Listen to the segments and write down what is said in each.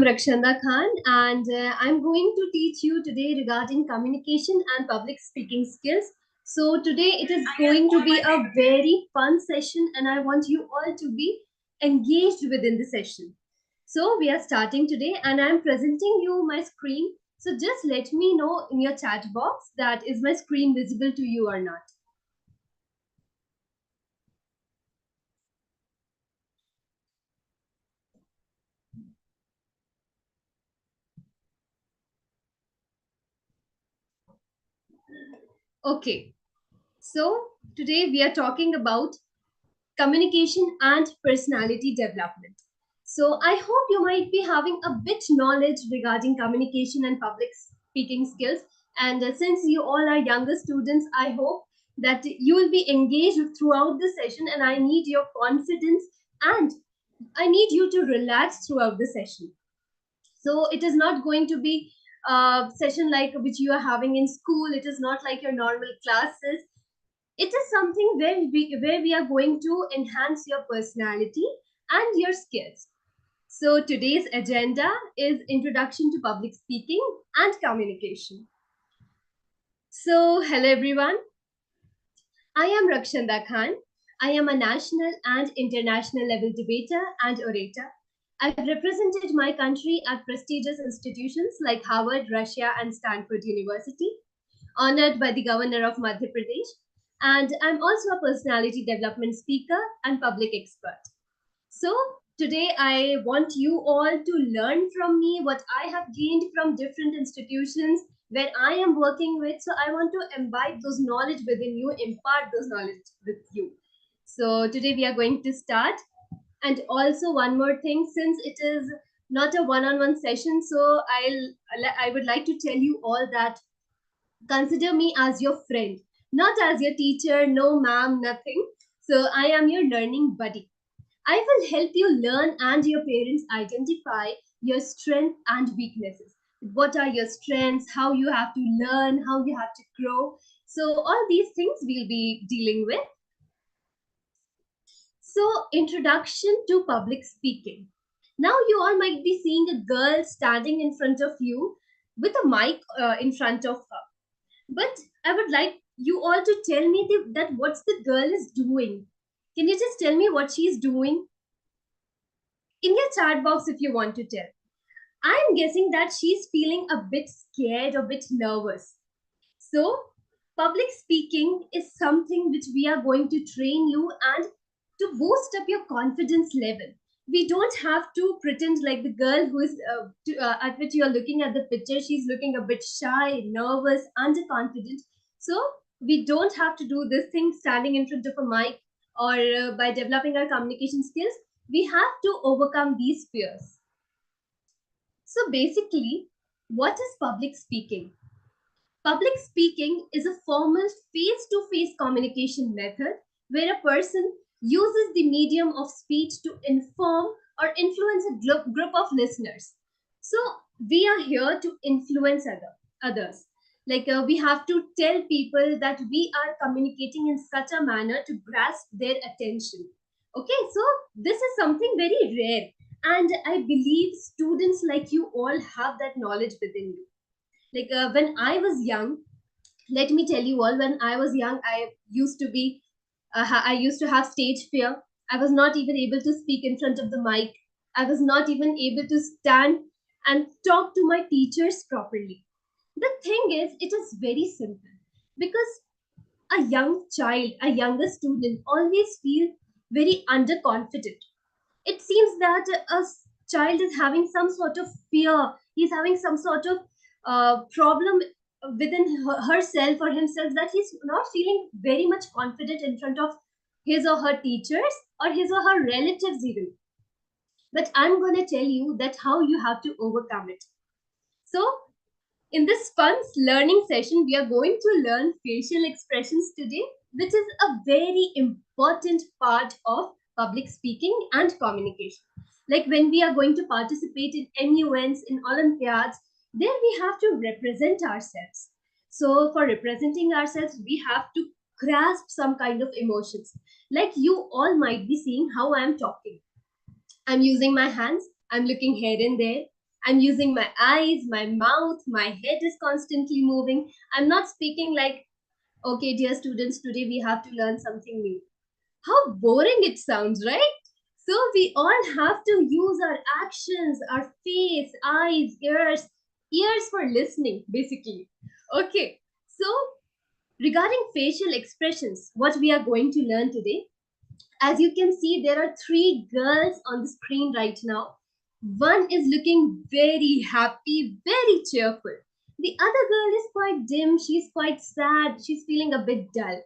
am Rakshanda Khan, and I'm going to teach you today regarding communication and public speaking skills. So, today it is going to be a very fun session, and I want you all to be engaged within the session. So, we are starting today, and I'm presenting you my screen. So, just let me know in your chat box that is my screen visible to you or not. Okay, so today we are talking about communication and personality development. So I hope you might be having a bit knowledge regarding communication and public speaking skills. And since you all are younger students, I hope that you will be engaged throughout the session, and I need your confidence and I need you to relax throughout the session. So it is not going to be a session like which you are having in school. It is not like your normal classes. It is something where we are going to enhance your personality and your skills. So today's agenda is introduction to public speaking and communication. So hello everyone. I am Rakshanda Khan. I am a national and international level debater and orator. I've represented my country at prestigious institutions like Harvard, Russia, and Stanford University, honored by the governor of Madhya Pradesh. And I'm also a personality development speaker and public expert. So today I want you all to learn from me what I have gained from different institutions where I am working with. So I want to imbibe those knowledge within you, impart those knowledge with you. So today we are going to start. And also one more thing, since it is not a one-on-one session, so I would like to tell you all that consider me as your friend, not as your teacher, no ma'am, nothing. So I am your learning buddy. I will help you learn and your parents identify your strengths and weaknesses. What are your strengths, how you have to learn, how you have to grow. So all these things we'll be dealing with. So introduction to public speaking. Now you all might be seeing a girl standing in front of you with a mic in front of her. But I would like you all to tell me that what's the girl is doing. Can you just tell me what she's doing? In your chat box if you want to tell. I'm guessing that she's feeling a bit scared or a bit nervous. So, public speaking is something which we are going to train you and to boost up your confidence level. We don't have to pretend like the girl who is at which you are looking at the picture. She's looking a bit shy, nervous, underconfident. So, we don't have to do this thing standing in front of a mic or by developing our communication skills. We have to overcome these fears. So basically, what is public speaking? Public speaking is a formal face to face communication method where a person uses the medium of speech to inform or influence a group of listeners. So we are here to influence others. Like we have to tell people that we are communicating in such a manner to grasp their attention. Okay, so this is something very rare, and I believe students like you all have that knowledge within you. Like when I was young, let me tell you all, when I was young, I used to be I used to have stage fear. I was not even able to speak in front of the mic. I was not even able to stand and talk to my teachers properly. The thing is, it is very simple because a young child, a younger student, always feel very underconfident. It seems that a child is having some sort of fear. He's having some sort of problem within herself or himself, that he's not feeling very much confident in front of his or her teachers or his or her relatives even. But I'm going to tell you that how you have to overcome it. So in this fun learning session, we are going to learn facial expressions today, which is a very important part of public speaking and communication. Like when we are going to participate in any events, in Olympiads, there we have to represent ourselves. So for representing ourselves, we have to grasp some kind of emotions. Like you all might be seeing how I'm talking. I'm using my hands, I'm looking here and there. I'm using my eyes, my mouth, my head is constantly moving. I'm not speaking like, okay, dear students, today we have to learn something new. How boring it sounds, right? So we all have to use our actions, our face, eyes, ears for listening, basically. Okay, so regarding facial expressions, what we are going to learn today, as you can see, there are three girls on the screen right now. One is looking very happy, very cheerful. The other girl is quite dim, she's quite sad, she's feeling a bit dull.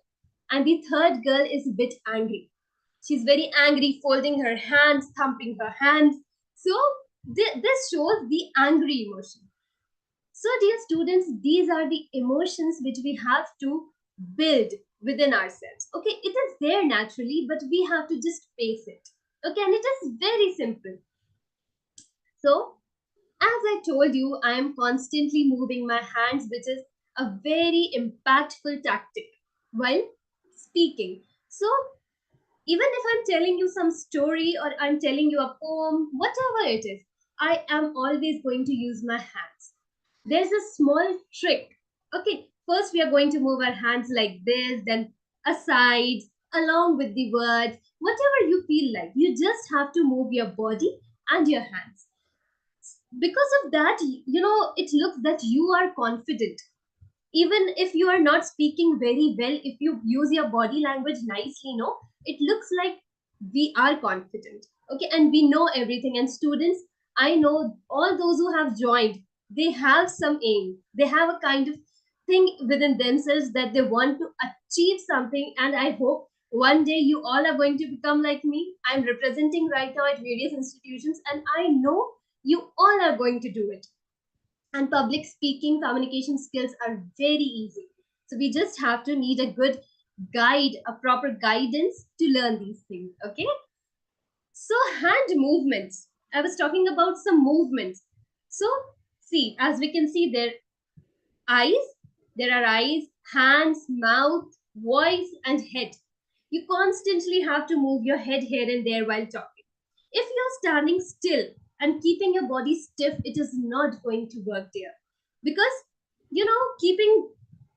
And the third girl is a bit angry. She's very angry, folding her hands, thumping her hands. So, this shows the angry emotion. So, dear students, these are the emotions which we have to build within ourselves. Okay, it is there naturally, but we have to just face it. Okay, and it is very simple. So, as I told you, I am constantly moving my hands, which is a very impactful tactic while speaking. So, even if I'm telling you some story or I'm telling you a poem, whatever it is, I am always going to use my hands. There's a small trick. Okay, first we are going to move our hands like this, then aside, along with the words, whatever you feel like. You just have to move your body and your hands. Because of that, it looks that you are confident. Even if you are not speaking very well, if you use your body language nicely, no, it looks like we are confident. Okay, and we know everything. And students, I know all those who have joined, they have some aim, they have a kind of thing within themselves that they want to achieve something. And I hope one day you all are going to become like me. I'm representing right now at various institutions, and I know you all are going to do it. And public speaking communication skills are very easy, so we just have to need a good guide, a proper guidance to learn these things. Okay, so hand movements, I was talking about some movements. So see, as we can see, eyes there are eyes, hands, mouth, voice, and head. You constantly have to move your head here and there while talking. If you're standing still and keeping your body stiff, it is not going to work there. Because, keeping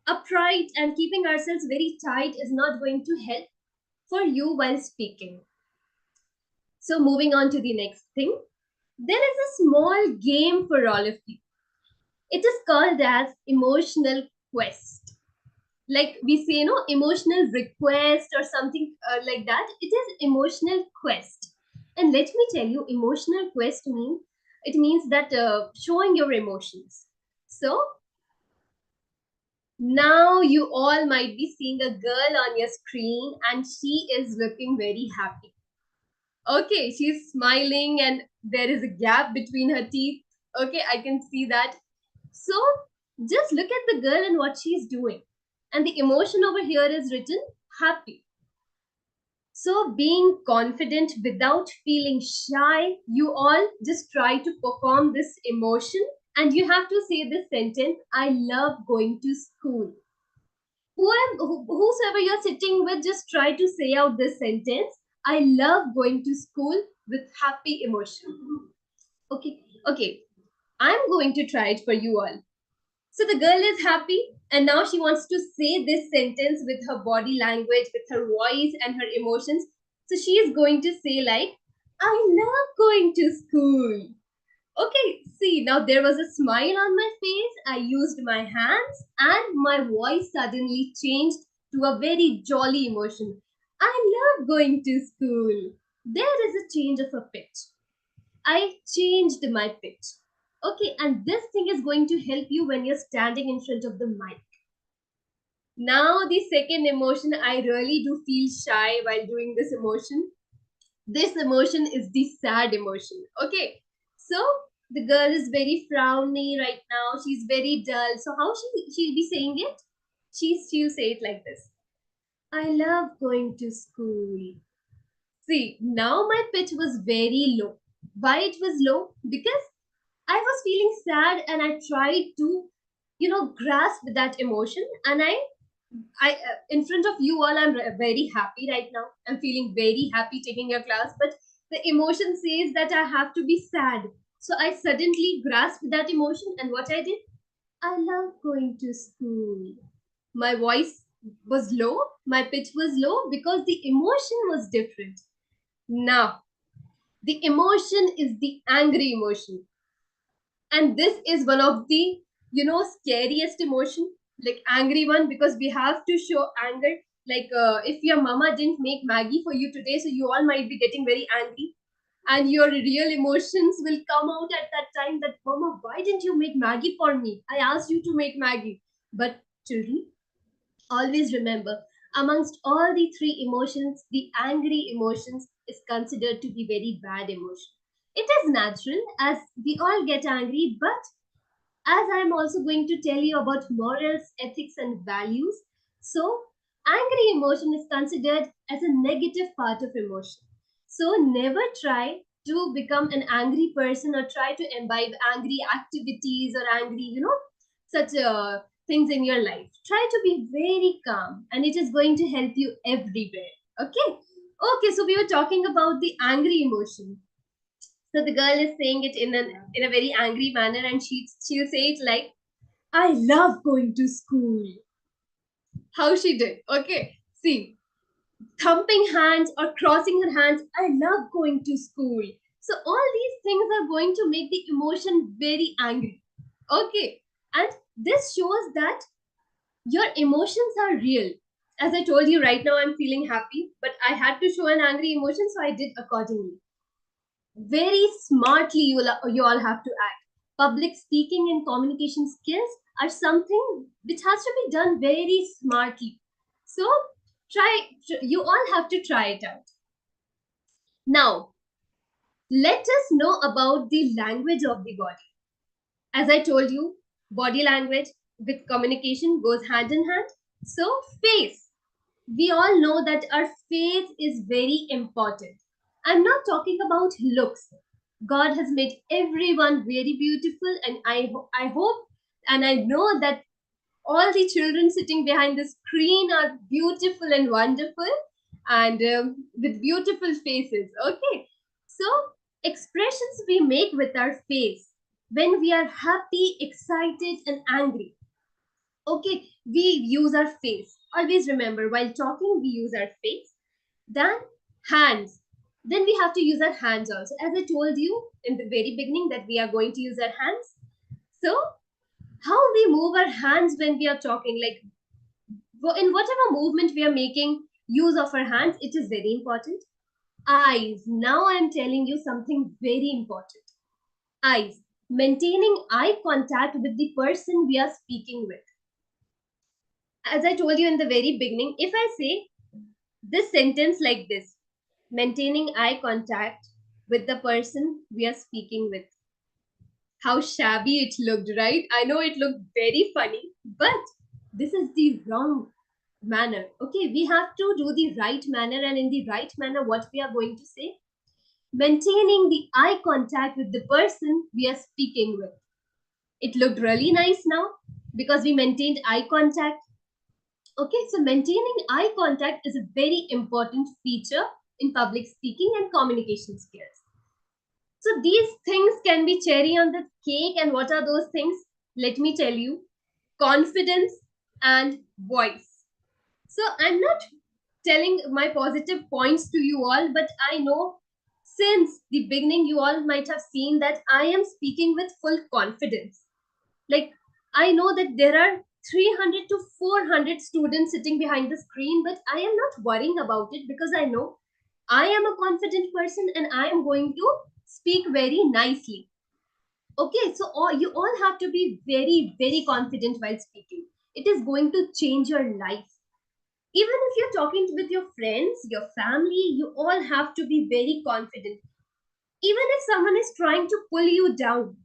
upright and keeping ourselves very tight is not going to help for you while speaking. So, moving on to the next thing, there is a small game for all of you. It is called as emotional quest. Like we say, emotional request or something like that. It is emotional quest. And let me tell you, emotional quest means that showing your emotions. So now you all might be seeing a girl on your screen, and she is looking very happy. Okay, she's smiling and there is a gap between her teeth. Okay, I can see that. So just look at the girl and what she's doing. And the emotion over here is written happy. So being confident without feeling shy, you all just try to perform this emotion, and you have to say this sentence: I love going to school. Whosoever you're sitting with, just try to say out this sentence: I love going to school, with happy emotion. Okay, okay. I'm going to try it for you all. So the girl is happy, and now she wants to say this sentence with her body language, with her voice and her emotions. So she is going to say like, I love going to school. Okay, see, now there was a smile on my face. I used my hands, and my voice suddenly changed to a very jolly emotion. I love going to school. There is a change of a pitch. I changed my pitch. Okay, and this thing is going to help you when you're standing in front of the mic. Now, the second emotion, I really do feel shy while doing this emotion. This emotion is the sad emotion. Okay, so the girl is very frowny right now. She's very dull. So how she'll be saying it? She'll say it like this: I love going to school. See, now my pitch was very low. Why it was low? Because I was feeling sad and I tried to, grasp that emotion. And in front of you all, I'm very happy right now. I'm feeling very happy taking your class, but the emotion says that I have to be sad. So I suddenly grasped that emotion, and what I did, I love going to school. My voice was low, my pitch was low because the emotion was different. Now, the emotion is the angry emotion, and this is one of the scariest emotion, like angry one, because we have to show anger. Like if your mama didn't make maggie for you today, so you all might be getting very angry, and your real emotions will come out at that time, that mama, why didn't you make maggie for me? I asked you to make maggie. But children, always remember, amongst all the three emotions, the angry emotions is considered to be very bad emotion. It is natural as we all get angry, but as I'm also going to tell you about morals, ethics, and values, so angry emotion is considered as a negative part of emotion. So never try to become an angry person or try to imbibe angry activities or angry, such things in your life. Try to be very calm, and it is going to help you everywhere. Okay? Okay, so we were talking about the angry emotion. So the girl is saying it in a very angry manner, and she'll say it like, "I love going to school." How she did? Okay, see, thumping hands or crossing her hands. I love going to school. So all these things are going to make the emotion very angry. Okay, and this shows that your emotions are real. As I told you right now, I'm feeling happy, but I had to show an angry emotion, so I did accordingly. Very smartly you all have to act. Public speaking and communication skills are something which has to be done very smartly. So you all have to try it out. Now, let us know about the language of the body. As I told you, body language with communication goes hand in hand. So face, we all know that our face is very important. I'm not talking about looks. God has made everyone very beautiful, and I hope and I know that all the children sitting behind the screen are beautiful and wonderful, and with beautiful faces. Okay, so expressions we make with our face when we are happy, excited, and angry. Okay, we use our face. Always remember, while talking, we use our face. Then hands. Then we have to use our hands also. As I told you in the very beginning, that we are going to use our hands. So, how we move our hands when we are talking, like in whatever movement we are making, use of our hands, it is very important. Eyes. Now I am telling you something very important. Eyes. Maintaining eye contact with the person we are speaking with. As I told you in the very beginning, if I say this sentence like this, maintaining eye contact with the person we are speaking with, how shabby it looked, right? I know it looked very funny, but this is the wrong manner. Okay, we have to do the right manner, and in the right manner, what we are going to say, maintaining the eye contact with the person we are speaking with. It looked really nice now because we maintained eye contact. Okay, so maintaining eye contact is a very important feature in public speaking and communication skills. So these things can be cherry on the cake, and what are those things? Let me tell you: confidence and voice. So I'm not telling my positive points to you all, but I know since the beginning you all might have seen that I am speaking with full confidence. Like, I know that there are 300 to 400 students sitting behind the screen, but I am not worrying about it because I know I am a confident person and I am going to speak very nicely. Okay, so you all have to be very, very confident while speaking. It is going to change your life. Even if you're talking with your friends, your family, you all have to be very confident. Even if someone is trying to pull you down,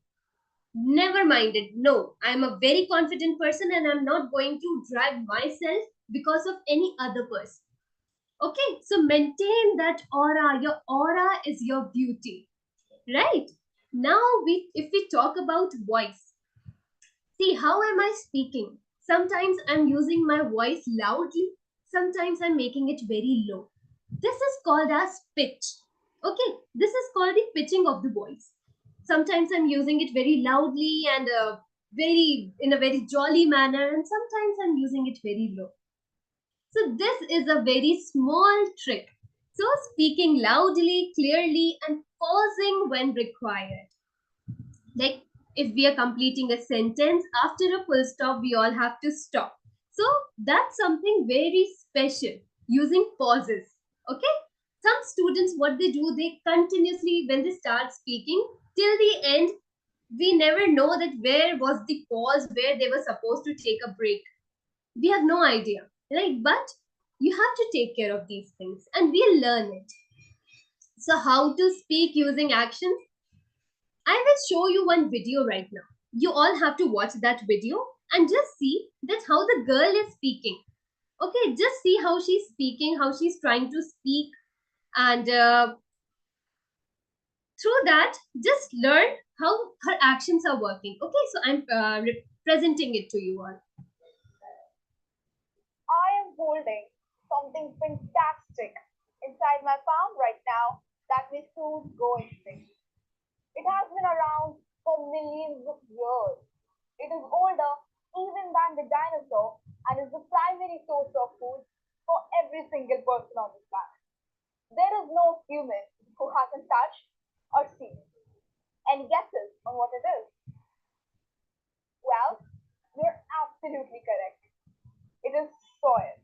never mind it. No, I'm a very confident person and I'm not going to drag myself because of any other person. Okay, so maintain that aura. Your aura is your beauty, right? Now, if we talk about voice, see, how am I speaking? Sometimes I'm using my voice loudly, sometimes I'm making it very low. This is called as pitch. Okay, this is called the pitching of the voice. Sometimes I'm using it very loudly and very in a very jolly manner, and sometimes I'm using it very low. So this is a very small trick. So speaking loudly, clearly, and pausing when required. Like if we are completing a sentence after a full stop, we all have to stop. So that's something very special using pauses. Okay? Some students, what they do, they continuously, when they start speaking till the end, we never know that where was the pause, where they were supposed to take a break. We have no idea, right? But you have to take care of these things and we'll learn it. So, how to speak using actions? I will show you one video right now. You all have to watch that video and just see that how the girl is speaking. Okay, just see how she's speaking, how she's trying to speak, and through that, just learn how her actions are working. Okay, so I'm presenting it to you all. I am holding something fantastic inside my palm right now that may soon go extinct. It has been around for millions of years. It is older even than the dinosaur and is the primary source of food for every single person on this planet. There is no human who hasn't touched or seen. Any guesses on what it is? Well, you're absolutely correct. It is soil.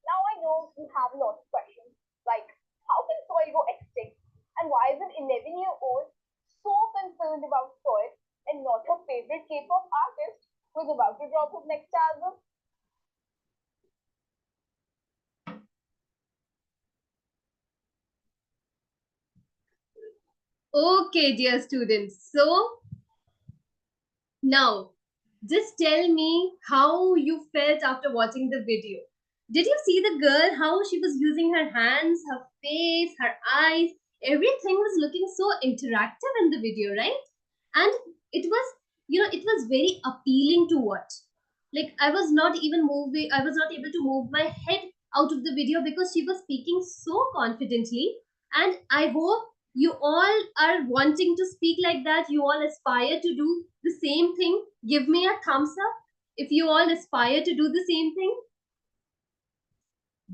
Now I know you have a lot of questions like how can soil go extinct and why is an 11-year-old so concerned about soil and not her favorite K-pop artist who's about to drop his next album? Okay, dear students. So now, just tell me how you felt after watching the video. Did you see the girl, how she was using her hands, her face, her eyes? Everything was looking so interactive in the video, right? And it was, it was very appealing to watch. Like I was not even moving, I was not able to move my head out of the video because she was speaking so confidently. And I hope you all are wanting to speak like that. You all aspire to do the same thing. Give me a thumbs up if you all aspire to do the same thing.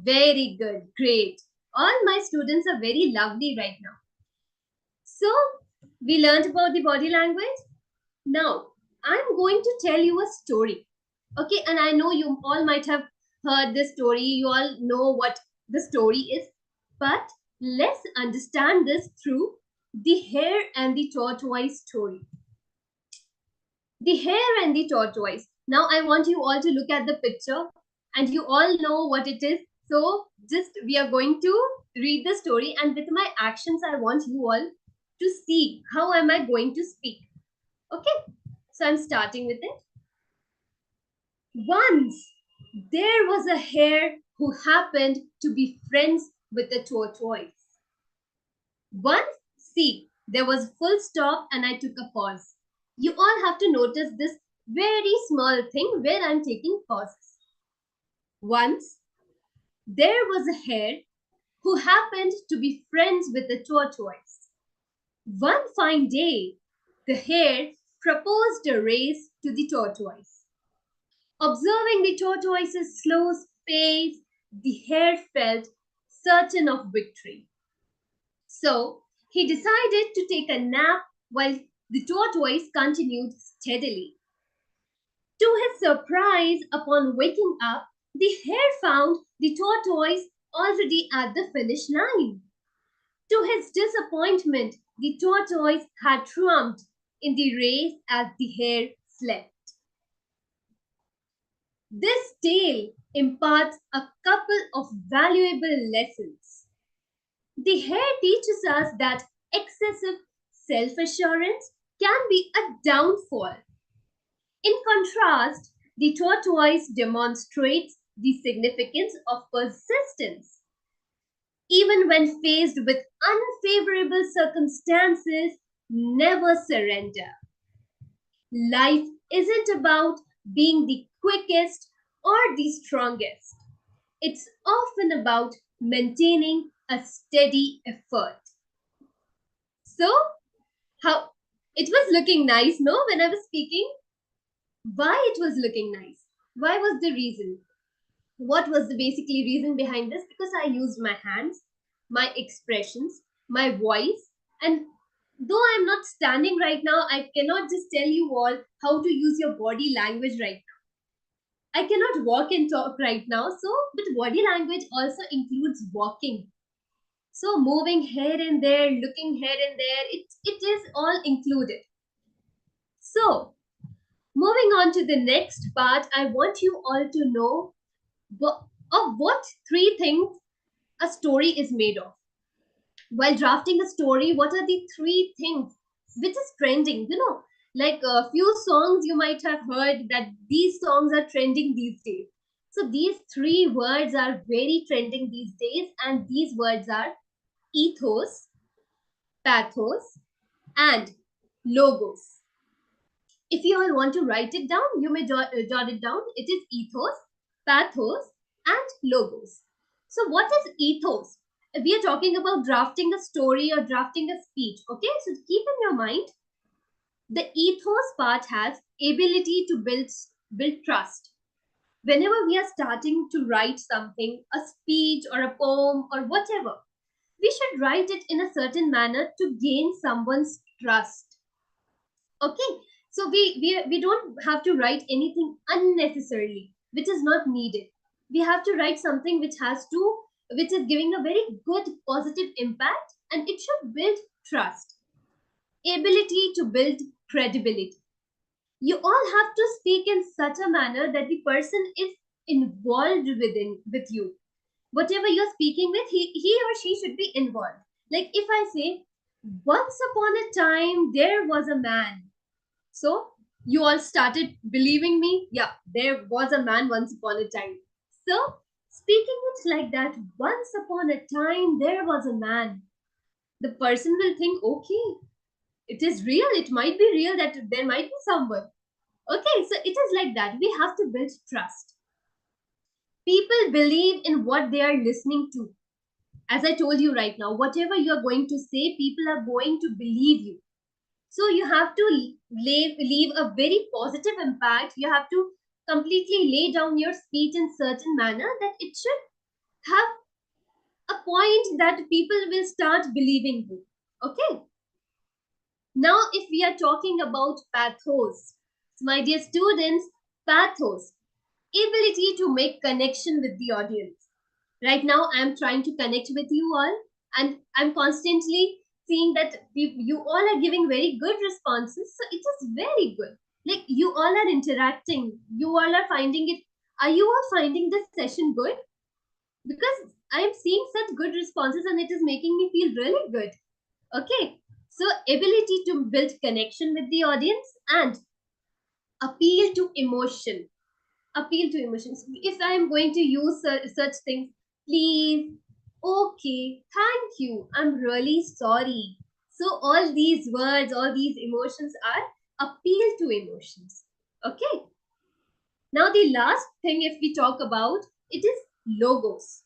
Very good, great. All my students are very lovely right now. So, we learned about the body language. Now, I'm going to tell you a story. Okay, and I know you all might have heard this story, you all know what the story is, but let's understand this through the hare and the tortoise story. The hare and the tortoise. Now, I want you all to look at the picture, and you all know what it is. So, just we are going to read the story, and with my actions, I want you all to see how am I going to speak. Okay, so I'm starting with it. Once there was a hare who happened to be friends with a tortoise. Once, see, there was a full stop and I took a pause. You all have to notice this very small thing where I'm taking pauses. Once, there was a hare who happened to be friends with a tortoise. One fine day, the hare proposed a race to the tortoise. Observing the tortoise's slow pace, the hare felt certain of victory. So he decided to take a nap while the tortoise continued steadily. To his surprise, upon waking up, the hare found the tortoise already at the finish line. To his disappointment, the tortoise had trumped in the race as the hare slept. This tale imparts a couple of valuable lessons. The hare teaches us that excessive self assurance can be a downfall. In contrast, the tortoise demonstrates the significance of persistence. Even when faced with unfavorable circumstances, never surrender. Life isn't about being the quickest or the strongest. It's often about maintaining a steady effort. So, How it was looking nice, no, when I was speaking? Why it was looking nice? Why was the reason? What was the basically reason behind this? Because I used my hands, my expressions, my voice, and though I'm not standing right now, I cannot just tell you all how to use your body language right now. I cannot walk and talk right now. So, but body language also includes walking. So moving here and there, looking here and there, it is all included. So moving on to the next part, I want you all to know of what three things a story is made of. While drafting a story, what are the three things which is trending? Like a few songs you might have heard that these songs are trending these days. So these three words are very trending these days, and these words are ethos, pathos, and logos. If you all want to write it down, you may jot it down. It is ethos, pathos, and logos. So, what is ethos? We are talking about drafting a story or drafting a speech. Okay, so keep in your mind the ethos part has ability to build trust. Whenever we are starting to write something, a speech or a poem or whatever, we should write it in a certain manner to gain someone's trust. Okay, so we don't have to write anything unnecessarily which is not needed. We have to write something which is giving a very good positive impact, and it should build trust, ability to build credibility. You all have to speak in such a manner that the person is involved with you. Whatever you're speaking with, he or she should be involved. Like if I say, once upon a time there was a man. So you all started believing me? Yeah, there was a man once upon a time. So speaking it like that, once upon a time there was a man. The person will think, okay, it is real. It might be real that there might be someone. Okay, so it is like that. We have to build trust. People believe in what they are listening to. As I told you right now, whatever you are going to say, people are going to believe you. So you have to leave a very positive impact. You have to completely lay down your speech in certain manner that it should have a point that people will start believing you. Okay. Now, if we are talking about pathos, my dear students, pathos, ability to make connection with the audience. Right now, I'm trying to connect with you all, and I'm constantly seeing that you all are giving very good responses. So it is very good. Like you all are interacting, you all are finding it. Are you all finding this session good? Because I'm seeing such good responses, and it is making me feel really good. Okay. So, ability to build connection with the audience and appeal to emotion. Appeal to emotions. If I'm going to use such things, please, okay, thank you, I'm really sorry. So, all these words, all these emotions are appeal to emotions. Okay. Now, the last thing, if we talk about, it is logos.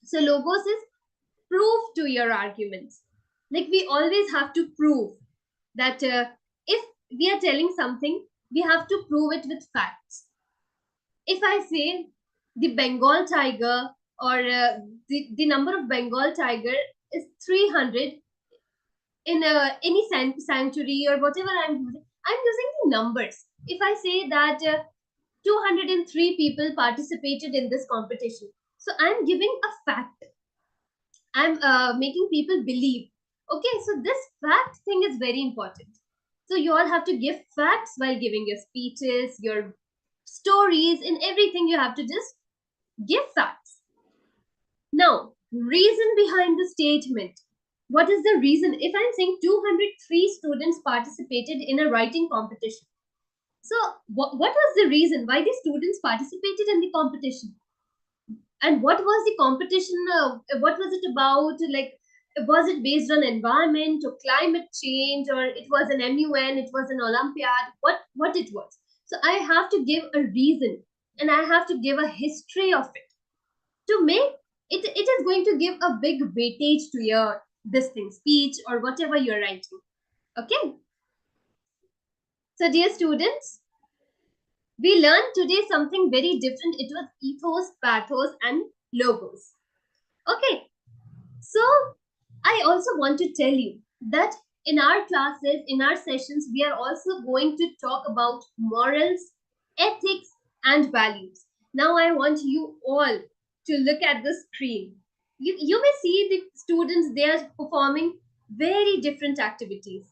So, logos is proof to your arguments. Like we always have to prove that if we are telling something, we have to prove it with facts. If I say the Bengal tiger or the number of Bengal tiger is 300 in any sanctuary or whatever I'm using the numbers. If I say that 203 people participated in this competition, so I'm giving a fact. I'm making people believe. Okay, so this fact thing is very important. So you all have to give facts while giving your speeches, your stories, in everything. You have to just give facts. Now, reason behind the statement. What is the reason? If I'm saying 203 students participated in a writing competition, so what was the reason why the students participated in the competition? And what was the competition? What was it about? Like, was it based on environment or climate change, or it was an MUN? It was an Olympiad. What it was? So I have to give a reason, and I have to give a history of it to make it. It is going to give a big weightage to your this thing speech or whatever you're writing. Okay, so dear students, we learned today something very different. It was ethos, pathos, and logos. Okay, so I also want to tell you that in our classes, in our sessions, we are also going to talk about morals, ethics, and values. Now, I want you all to look at the screen. You may see the students, they are performing very different activities.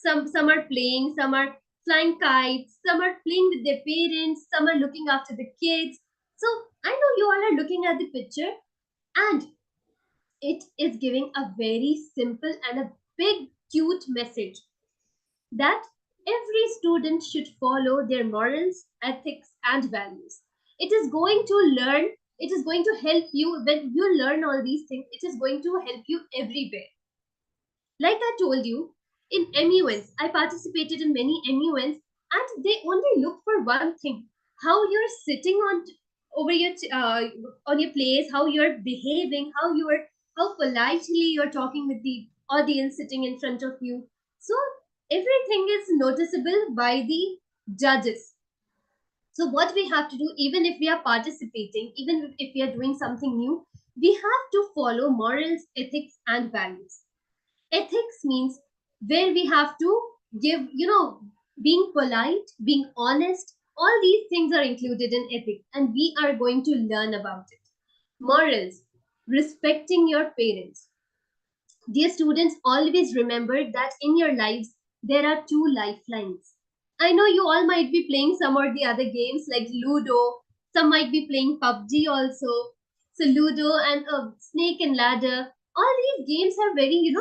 Some are playing, some are flying kites, some are playing with their parents, some are looking after the kids. So I know you all are looking at the picture, and it is giving a very simple and a big, cute message that every student should follow their morals, ethics, and values. It is going to learn, it is going to help you when you learn all these things, it is going to help you everywhere. Like I told you, in MUNs, I participated in many MUNs, and they only look for one thing: how you're sitting over your on your place, how you're behaving, how politely you're talking with the audience sitting in front of you. So everything is noticeable by the judges. So what we have to do, even if we are participating, even if we are doing something new, we have to follow morals, ethics, and values. Ethics means where we have to give, being polite, being honest, all these things are included in ethics, and we are going to learn about it. Morals, respecting your parents. Dear students, always remember that in your lives there are two lifelines. I know you all might be playing some or the other games like Ludo, some might be playing PUBG also. So, Ludo and Snake and Ladder, all these games are very,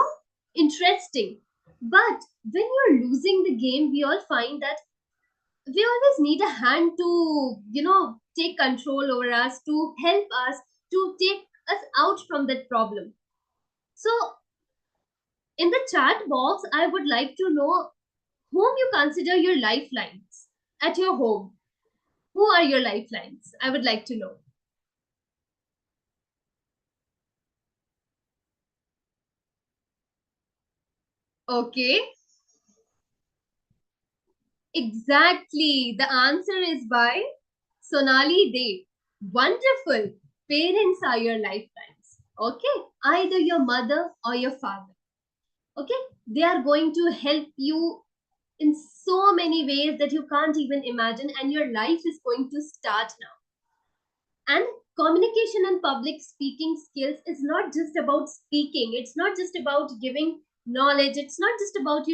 interesting. But when you're losing the game, we all find that we always need a hand to, take control over us, to help us, to take us out from that problem. So, in the chat box, I would like to know whom you consider your lifelines at your home. Who are your lifelines? I would like to know. Okay, exactly. The answer is by Sonali Dev. Wonderful. Parents are your lifelines. Okay, either your mother or your father. Okay, they are going to help you in so many ways that you can't even imagine, and your life is going to start now. And communication and public speaking skills is not just about speaking, it's not just about giving knowledge, it's not just about,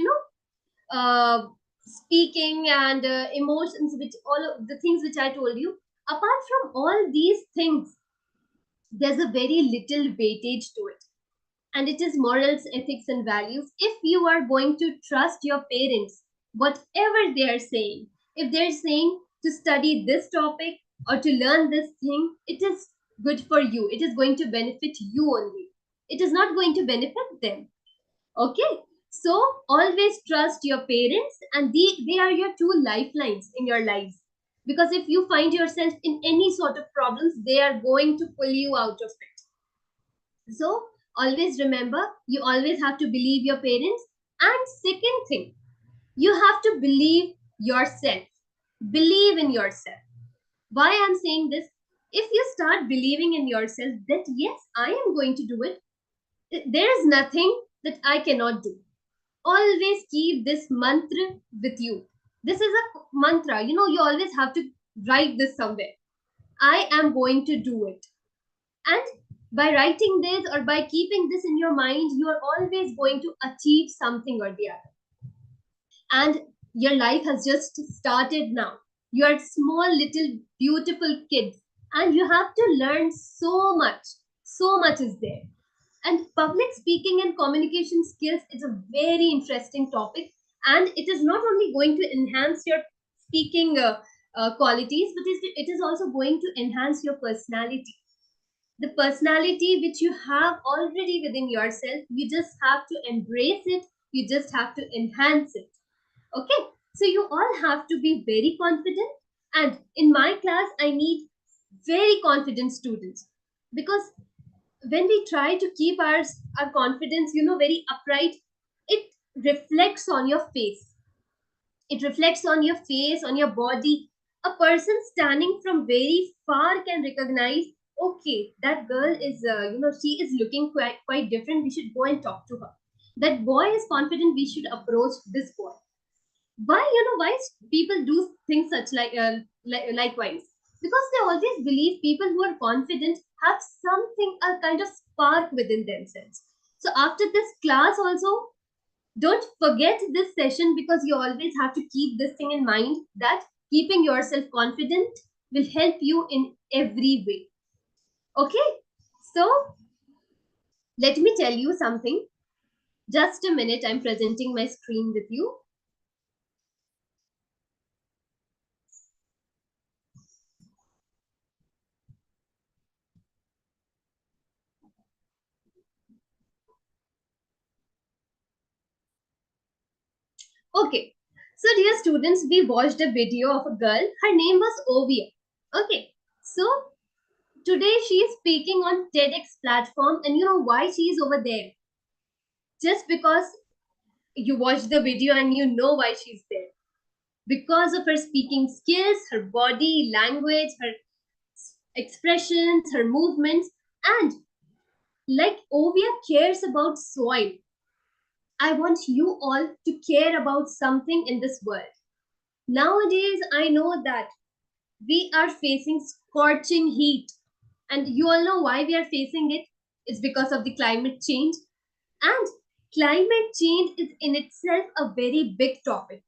speaking and emotions, which all of the things which I told you. Apart from all these things, there's a very little weightage to it, and it is morals, ethics, and values. If you are going to trust your parents, whatever they are saying, if they're saying to study this topic or to learn this thing, it is good for you. It is going to benefit you only. It is not going to benefit them. Okay? So always trust your parents, and they are your two lifelines in your lives. Because if you find yourself in any sort of problems, they are going to pull you out of it. So always remember, you always have to believe your parents. And second thing, you have to believe yourself. Believe in yourself. Why I'm saying this? If you start believing in yourself that yes, I am going to do it, there is nothing that I cannot do. Always keep this mantra with you. This is a mantra. You always have to write this somewhere. I am going to do it. And by writing this or by keeping this in your mind, you are always going to achieve something or the other. And your life has just started now. You are small, little, beautiful kids, and you have to learn so much. So much is there. And public speaking and communication skills is a very interesting topic, and it is not only going to enhance your speaking qualities, but it is also going to enhance your personality, the personality which you have already within yourself. You just have to embrace it, you just have to enhance it. Okay, so you all have to be very confident, and in my class I need very confident students, because when we try to keep our confidence, very upright, it reflects on your face. It reflects on your face, on your body. A person standing from very far can recognize, okay, that girl is, she is looking quite different. We should go and talk to her. That boy is confident. We should approach this boy. Why people do things such likewise? Because they always believe people who are confident have something, a kind of spark within themselves. So after this class also, don't forget this session, because you always have to keep this thing in mind, that keeping yourself confident will help you in every way. Okay, so let me tell you something. Just a minute, I'm presenting my screen with you. Okay, so dear students, we watched a video of a girl. Her name was Ovia. Okay, so today she is speaking on TEDx platform, and you know why she is over there? Just because you watched the video and you know why she's there. Because of her speaking skills, her body language, her expressions, her movements, and like Ovia cares about soil. I want you all to care about something in this world. Nowadays, I know that we are facing scorching heat, and you all know why we are facing it. It's because of the climate change, and climate change is in itself a very big topic.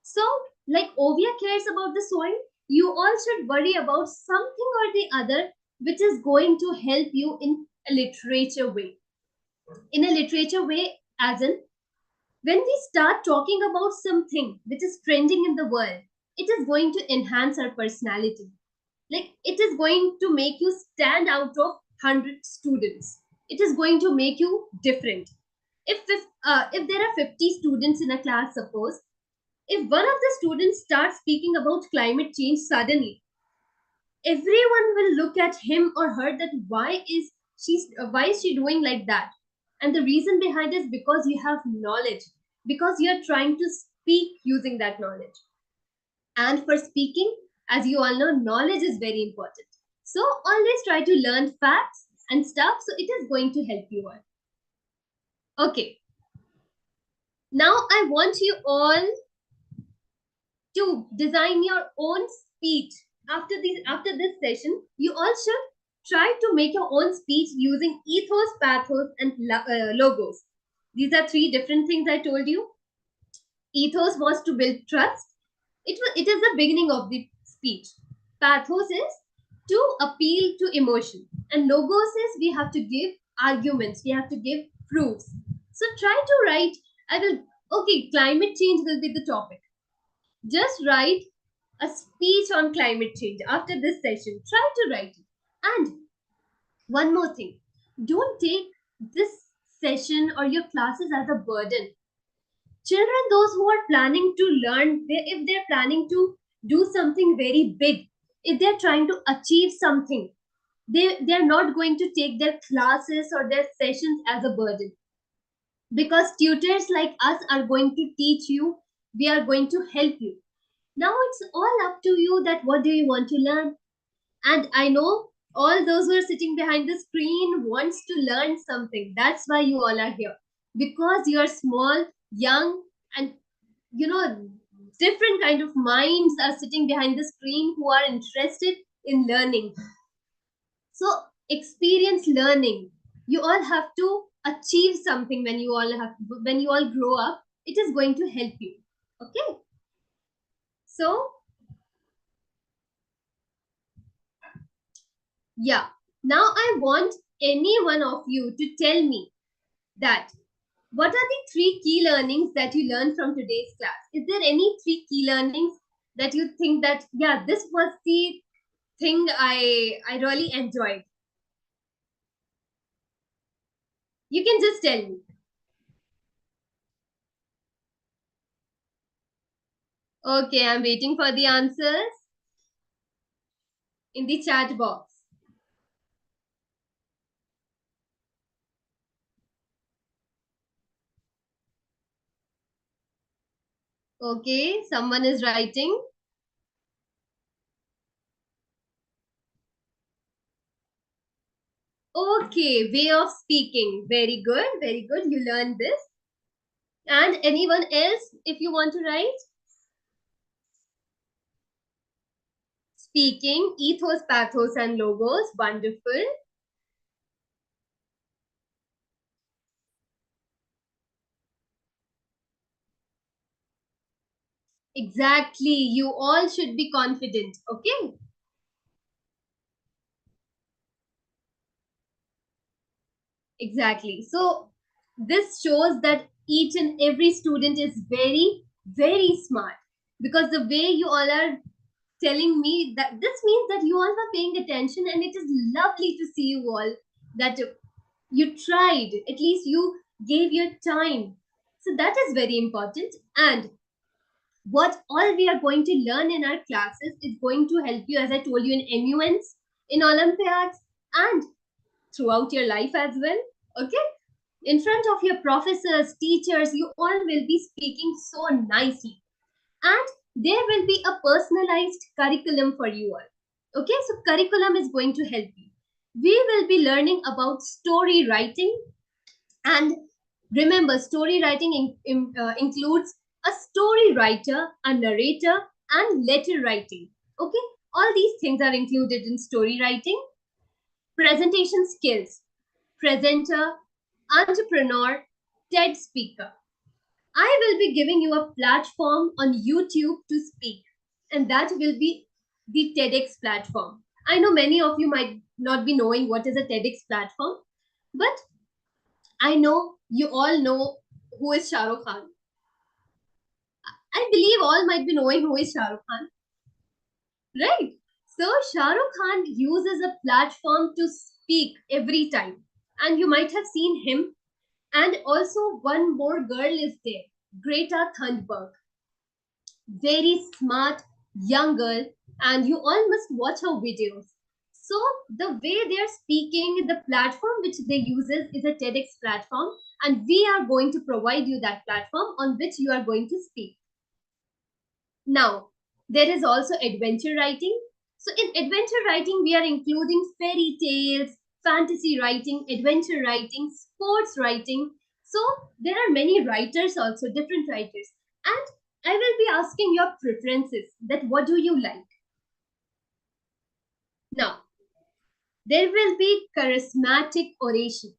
So, like Ovia cares about the soil, you all should worry about something or the other which is going to help you in a literature way. In a literature way, as in, when we start talking about something which is trending in the world, it is going to enhance our personality. Like, it is going to make you stand out of 100 students. It is going to make you different. If there are 50 students in a class, suppose, if one of the students starts speaking about climate change suddenly, everyone will look at him or her that why is she doing like that? And the reason behind is because you have knowledge, because you are trying to speak using that knowledge. And for speaking, as you all know, knowledge is very important. So always try to learn facts and stuff, so it is going to help you all. Okay, now I want you all to design your own speech. After this session, you all should try to make your own speech using ethos, pathos, and logos. These are three different things I told you. Ethos was to build trust. It is the beginning of the speech. Pathos is to appeal to emotion, and logos is we have to give arguments, we have to give proofs. So try to write. I will. Okay, climate change will be the topic. Just write a speech on climate change after this session. Try to write it. And one more thing, don't take this session or your classes as a burden. Children, those who are planning to learn, if they're planning to do something very big, if they're trying to achieve something, they're not going to take their classes or their sessions as a burden, because tutors like us are going to teach you, we are going to help you. Now it's all up to you that what do you want to learn. And I know all those who are sitting behind the screen wants to learn something. That's why you all are here. Because you are small, young, and you know, different kind of minds are sitting behind the screen who are interested in learning. So experience learning. You all have to achieve something when you all grow up. It is going to help you. Okay. So yeah. Now I want any one of you to tell me that what are the three key learnings that you learned from today's class? Is there any three key learnings that you think that yeah, this was the thing I really enjoyed? You can just tell me. Okay, I'm waiting for the answers in the chat box. Okay, someone is writing. Okay, way of speaking. Very good, very good. You learned this. And anyone else, if you want to write? Speaking, ethos, pathos, and logos. Wonderful. Exactly. You all should be confident. Okay. Exactly. So this shows that each and every student is very, very smart, because the way you all are telling me, that this means that you all are paying attention, and it is lovely to see you all that you tried. At least you gave your time. So that is very important. And what all we are going to learn in our classes is going to help you, as I told you, in MUNs, in Olympiads, and throughout your life as well. Okay, in front of your professors, teachers, you all will be speaking so nicely. And there will be a personalized curriculum for you all. Okay, so curriculum is going to help you. We will be learning about story writing. And remember, story writing includes a story writer, a narrator, and letter writing. Okay, all these things are included in story writing. Presentation skills: presenter, entrepreneur, TED speaker. I will be giving you a platform on YouTube to speak, and that will be the TEDx platform. I know many of you might not be knowing what is a TEDx platform, but I know you all know who is Shah Rukh Khan. I believe all might be knowing who is Shah Rukh Khan, right? So Shah Rukh Khan uses a platform to speak every time, and you might have seen him. And also, one more girl is there, Greta Thunberg. Very smart young girl, and you all must watch her videos. So the way they're speaking, the platform which they uses is a TEDx platform, and we are going to provide you that platform on which you are going to speak. Now, there is also adventure writing. So in adventure writing, we are including fairy tales, fantasy writing, adventure writing, sports writing. So there are many writers also, different writers. And I will be asking your preferences, that what do you like? Now, there will be charismatic oration.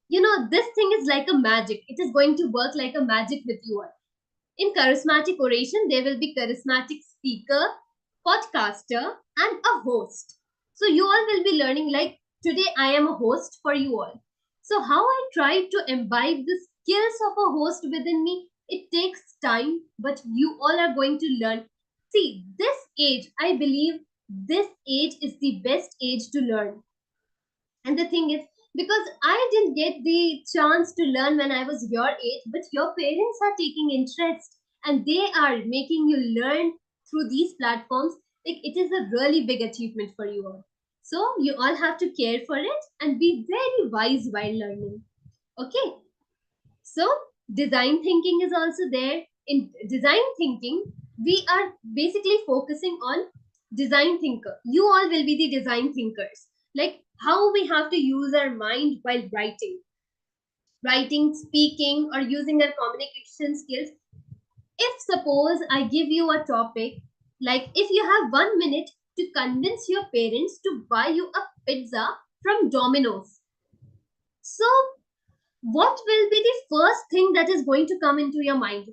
You know, this thing is like a magic. It is going to work like a magic with you all. In charismatic oration, there will be charismatic speaker, podcaster, and a host. So you all will be learning, like today I am a host for you all. So how I try to imbibe the skills of a host within me, it takes time, but you all are going to learn. See, this age, I believe this age is the best age to learn. And the thing is, because I didn't get the chance to learn when I was your age, but your parents are taking interest and they are making you learn through these platforms. Like, it is a really big achievement for you all. So you all have to care for it and be very wise while learning. Okay. So design thinking is also there. In design thinking, we are basically focusing on design thinker. You all will be the design thinkers. Like how we have to use our mind while writing, speaking, or using our communication skills. If suppose I give you a topic, like if you have 1 minute to convince your parents to buy you a pizza from Domino's. So what will be the first thing that is going to come into your mind?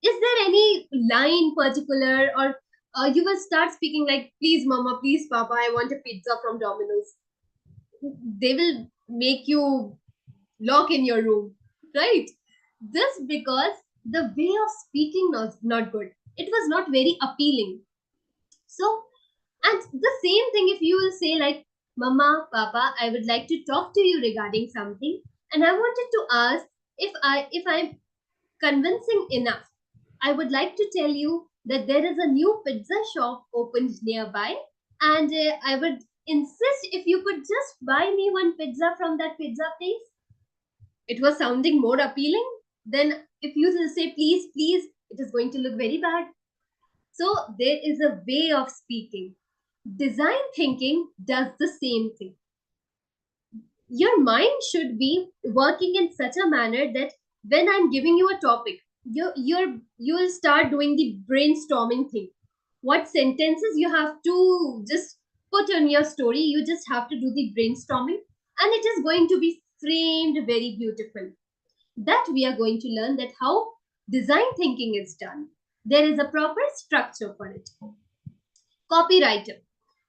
Is there any line particular, or you will start speaking like, please mama, please papa, I want a pizza from Domino's? They will make you lock in your room, right? This because the way of speaking was not good. It was not very appealing. So, and the same thing if you will say like, mama, papa, I would like to talk to you regarding something, and I wanted to ask, if I'm convincing enough, I would like to tell you that there is a new pizza shop opened nearby, and I would insist if you could just buy me one pizza from that pizza place. It was sounding more appealing. Then if you will say please, please, it is going to look very bad. So there is a way of speaking. Design thinking does the same thing. Your mind should be working in such a manner that when I'm giving you a topic, you will start doing the brainstorming thing. What sentences you have to just put on your story, you just have to do the brainstorming, and it is going to be framed very beautiful. That we are going to learn that how design thinking is done. There is a proper structure for it. Copywriter,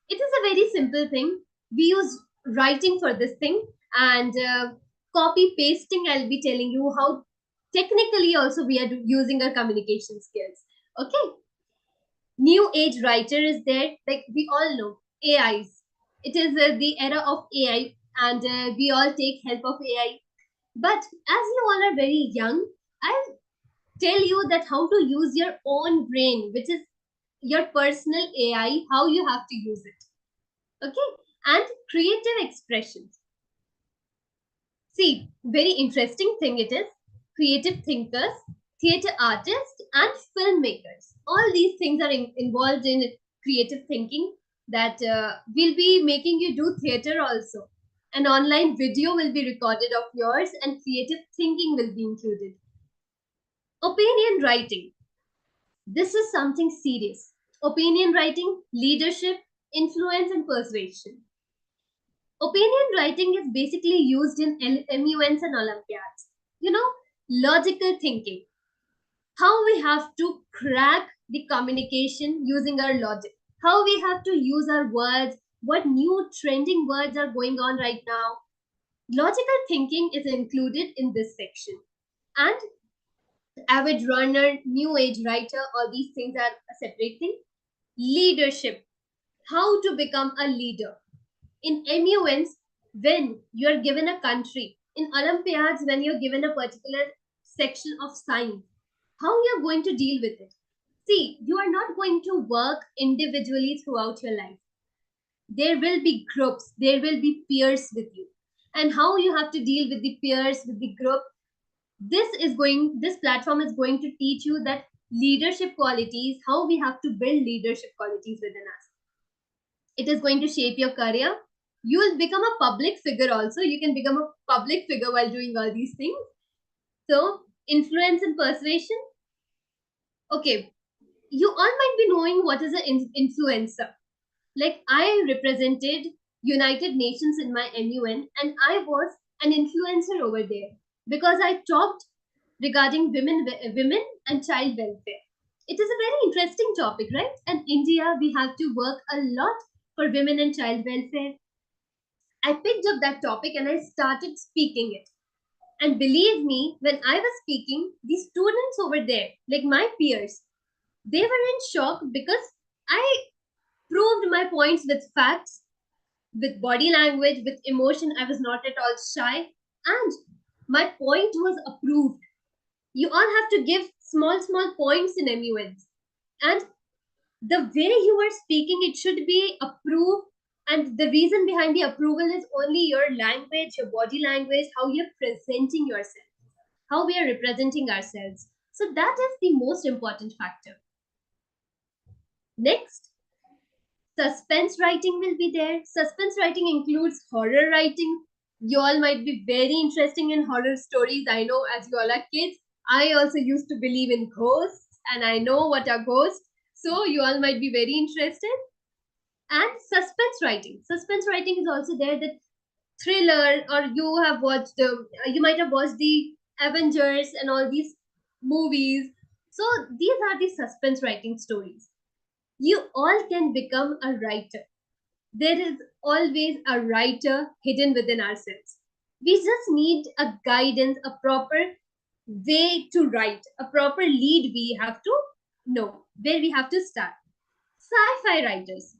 it is a very simple thing. We use writing for this thing, and copy pasting, I'll be telling you how technically also we are using our communication skills. Okay, new age writer is there, like we all know ais. It is the era of ai, and we all take help of ai. But as you all are very young, I'll tell you that how to use your own brain, which is your personal ai, how you have to use it. Okay, and creative expressions. See, very interesting thing it is. Creative thinkers, theater artists, and filmmakers. All these things are involved in creative thinking. That will be making you do theater also. An online video will be recorded of yours, and creative thinking will be included. Opinion writing. This is something serious. Opinion writing, leadership, influence, and persuasion. Opinion writing is basically used in MUNs and Olympiads. You know, logical thinking. How we have to crack the communication using our logic. How we have to use our words. What new trending words are going on right now. Logical thinking is included in this section. And avid runner, new age writer, all these things are a separate thing. Leadership. How to become a leader. In MUNs, when you're given a country, in Olympiads, when you're given a particular section of science, how you're going to deal with it. See, you are not going to work individually throughout your life. There will be groups, there will be peers with you. And how you have to deal with the peers, with the group, this platform is going to teach you that leadership qualities, how we have to build leadership qualities within us. It is going to shape your career. You will become a public figure also. You can become a public figure while doing all these things. So, influence and persuasion. Okay, you all might be knowing what is an influencer. Like I represented United Nations in my MUN, and I was an influencer over there because I talked regarding women and child welfare. It is a very interesting topic, right? And India, we have to work a lot for women and child welfare. I picked up that topic and I started speaking it. And believe me, when I was speaking, the students over there, like my peers, they were in shock because I proved my points with facts, with body language, with emotion. I was not at all shy. And my point was approved. You all have to give small, small points in MUNs. And the way you are speaking, it should be approved. And the reason behind the approval is only your language, your body language, how you're presenting yourself, how we are representing ourselves. So that is the most important factor. Next, suspense writing will be there. Suspense writing includes horror writing. You all might be very interesting in horror stories. I know as you all are kids, I also used to believe in ghosts and I know what are ghosts. So you all might be very interested. And suspense writing. Suspense writing is also there, that thriller, or you have watched, you might have watched the Avengers and all these movies. So these are the suspense writing stories. You all can become a writer. There is always a writer hidden within ourselves. We just need a guidance, a proper way to write, a proper lead we have to know where we have to start. Sci-fi writers,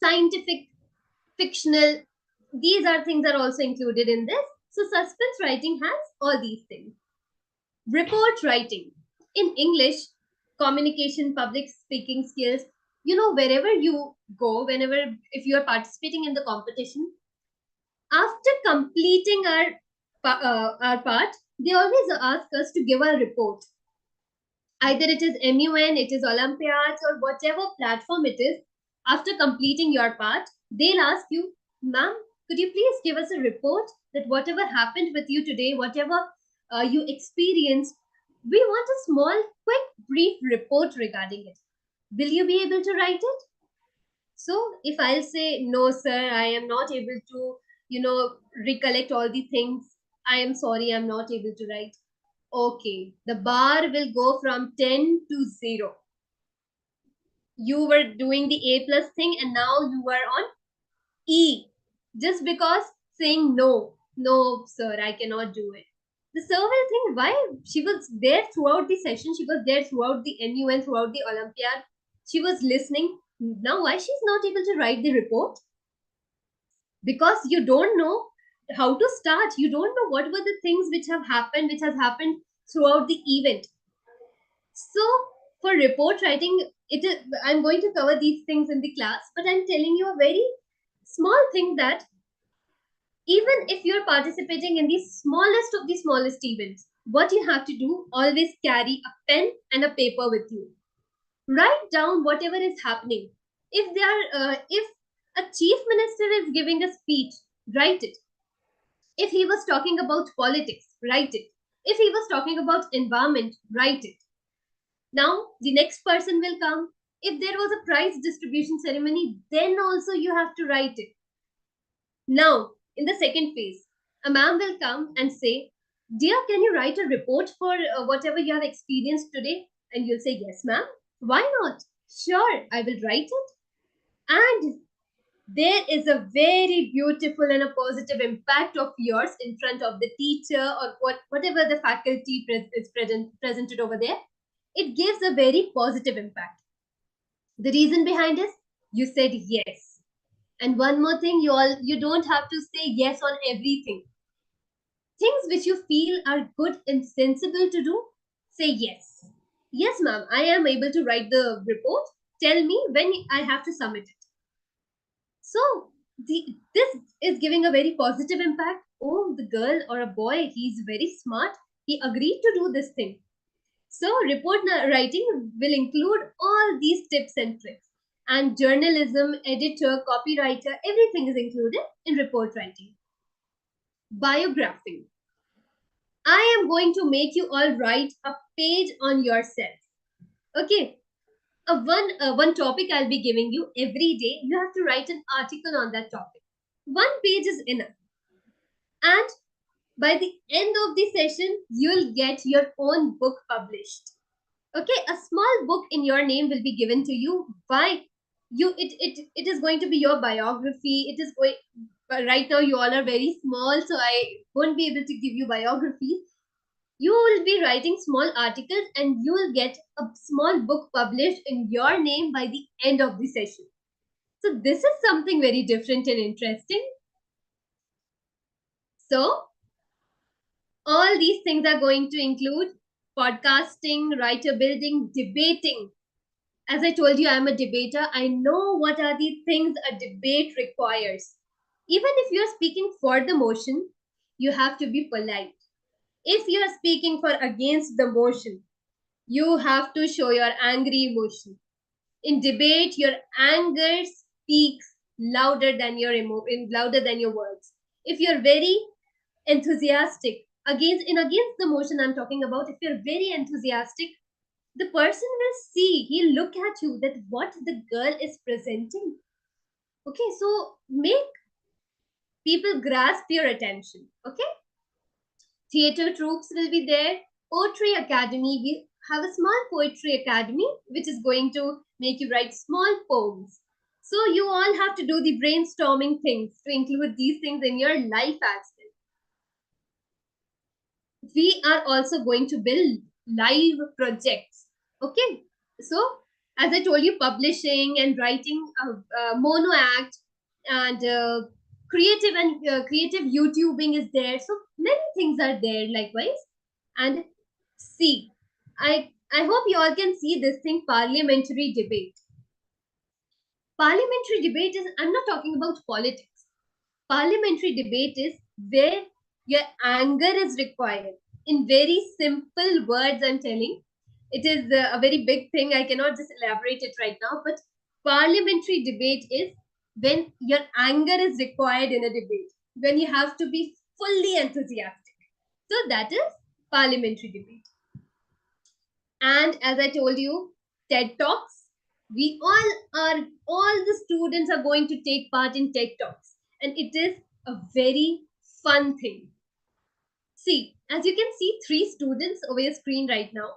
scientific, fictional, these are things are also included in this. So suspense writing has all these things. Report writing. In English, communication, public speaking skills, wherever you go, whenever, if you are participating in the competition, after completing our part, They always ask us to give a report. Either it is MUN, it is Olympiads, or whatever platform it is. After completing your part, they'll ask you, ma'am, could you please give us a report that whatever happened with you today, whatever you experienced, we want a small, quick, brief report regarding it. Will you be able to write it? So if I'll say, no, sir, I am not able to, recollect all the things, I am sorry, I'm not able to write. Okay, the bar will go from 10 to 0. You were doing the A plus thing and now you are on E. Just because saying no, no, sir, I cannot do it. The sir will think why she was there throughout the session, she was there throughout the MUN, throughout the Olympiad, she was listening. Now, why she's not able to write the report? Because you don't know how to start. You don't know what were the things which have happened, which has happened throughout the event. So, for report writing, it is, I'm going to cover these things in the class, but I'm telling you a very small thing that even if you're participating in the smallest of the smallest events, what you have to do, always carry a pen and a paper with you. Write down whatever is happening. If a chief minister is giving a speech, write it. If he was talking about politics, write it. If he was talking about environment, write it. Now, the next person will come. If there was a prize distribution ceremony, then also you have to write it. Now, in the second phase, a ma'am will come and say, dear, can you write a report for whatever you have experienced today? And you'll say, yes, ma'am. Why not? Sure, I will write it. And there is a very beautiful and a positive impact of yours in front of the teacher or whatever the faculty is presented over there. It gives a very positive impact. The reason behind is you said yes. And one more thing, you don't have to say yes on everything. Things which you feel are good and sensible to do, say yes. Yes, ma'am, I am able to write the report. Tell me when I have to submit it. So this is giving a very positive impact. Oh, the girl or a boy, he's very smart. He agreed to do this thing. So report writing will include all these tips and tricks. And journalism, editor, copywriter, everything is included in report writing. Biographing. I am going to make you all write a page on yourself. Okay. One topic I'll be giving you every day. You have to write an article on that topic. One page is enough. And by the end of the session, you'll get your own book published. Okay, a small book in your name will be given to you. Why? It is going to be your biography. It is going, but right now you all are very small, so I won't be able to give you biography. You will be writing small articles and you will get a small book published in your name by the end of the session. So this is something very different and interesting. So all these things are going to include podcasting, writer building, debating. As I told you, I'm a debater. I know what are the things a debate requires. Even if you're speaking for the motion, you have to be polite. If you're speaking for against the motion, you have to show your angry emotion. In debate, your anger speaks louder than your words. If you're very enthusiastic, against the motion I'm talking about, if you're very enthusiastic, the person will see, he'll look at you that what the girl is presenting. Okay, so make people grasp your attention. Okay, theater troops will be there. Poetry academy, we have a small poetry academy which is going to make you write small poems. So you all have to do the brainstorming things to include these things in your life as well. We are also going to build live projects. Okay, so as I told you, publishing and writing a mono act and creative YouTubing is there. So many things are there likewise. And see, I hope you all can see this thing, parliamentary debate. Parliamentary debate is, I'm not talking about politics. Parliamentary debate is where your anger is required. in very simple words. I'm telling, it is a very big thing. I cannot just elaborate it right now, but parliamentary debate is when your anger is required in a debate, when you have to be fully enthusiastic. So that is parliamentary debate. And as I told you, TED Talks, we all the students are going to take part in TED Talks. And it is a very fun thing. See, as you can see, three students over your screen right now.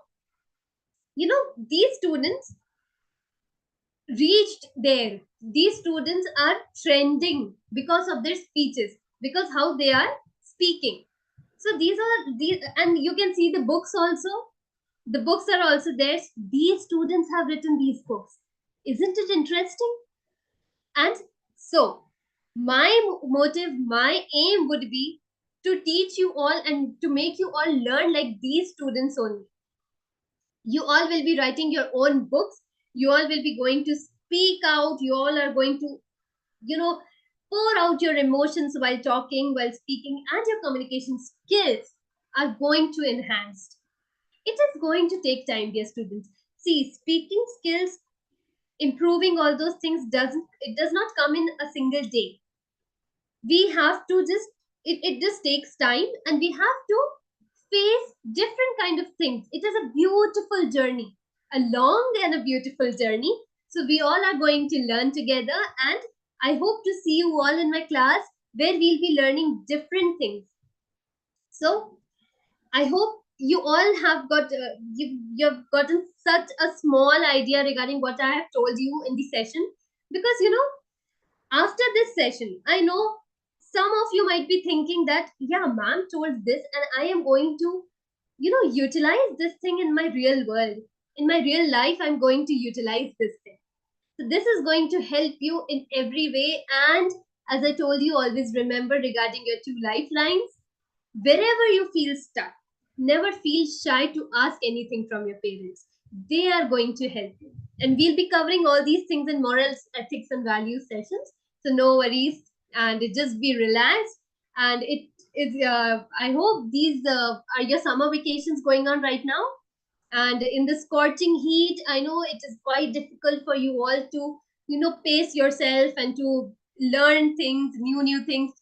You know, these students reached there. These students are trending because of their speeches, because how they are speaking. So these are these, and you can see the books also. The books are also there. These students have written these books. Isn't it interesting? And so, my motive, my aim would be to teach you all and to make you all learn like these students only. You all will be writing your own books. You all will be going to speak out. You all are going to, you know, pour out your emotions while talking, while speaking, and your communication skills are going to enhance. It is going to take time, dear students. See, speaking skills, improving all those things does not come in a single day. We have to just it just takes time, and we have to face different kind of things. It is a beautiful journey, a long and a beautiful journey. So we all are going to learn together, and I hope to see you all in my class where we'll be learning different things. So I hope you all have you've gotten such a small idea regarding what I have told you in the session, because after this session, I know some of you might be thinking that, yeah, ma'am told this, and I am going to, utilize this thing in my real world. In my real life, I'm going to utilize this thing. So, this is going to help you in every way. And as I told you, always remember regarding your two lifelines, wherever you feel stuck, never feel shy to ask anything from your parents. They are going to help you. And we'll be covering all these things in morals, ethics, and values sessions. So no worries, and just be relaxed. And it is. I hope these are your summer vacations going on right now. And in the scorching heat, I know it is quite difficult for you all to, pace yourself and to learn things, new things.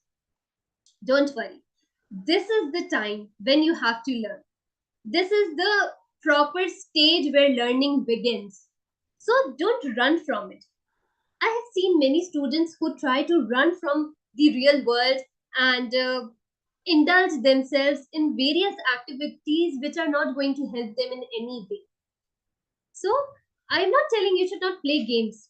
Don't worry. This is the time when you have to learn. This is the proper stage where learning begins. So don't run from it. I have seen many students who try to run from the real world and indulge themselves in various activities which are not going to help them in any way. So I'm not telling you should not play games.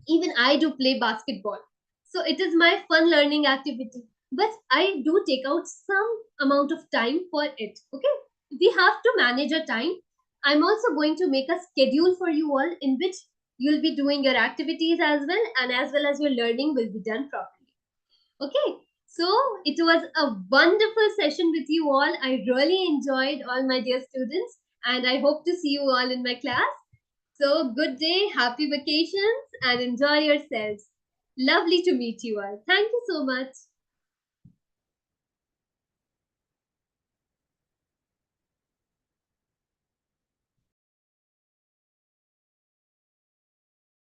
Even I do play basketball. So it is my fun learning activity. But I do take out some amount of time for it. Okay? We have to manage our time. I'm also going to make a schedule for you all in which you'll be doing your activities as well as your learning will be done properly. Okay? So it was a wonderful session with you all. I really enjoyed all my dear students, and I hope to see you all in my class. So, good day, happy vacations, and enjoy yourselves. Lovely to meet you all. Thank you so much.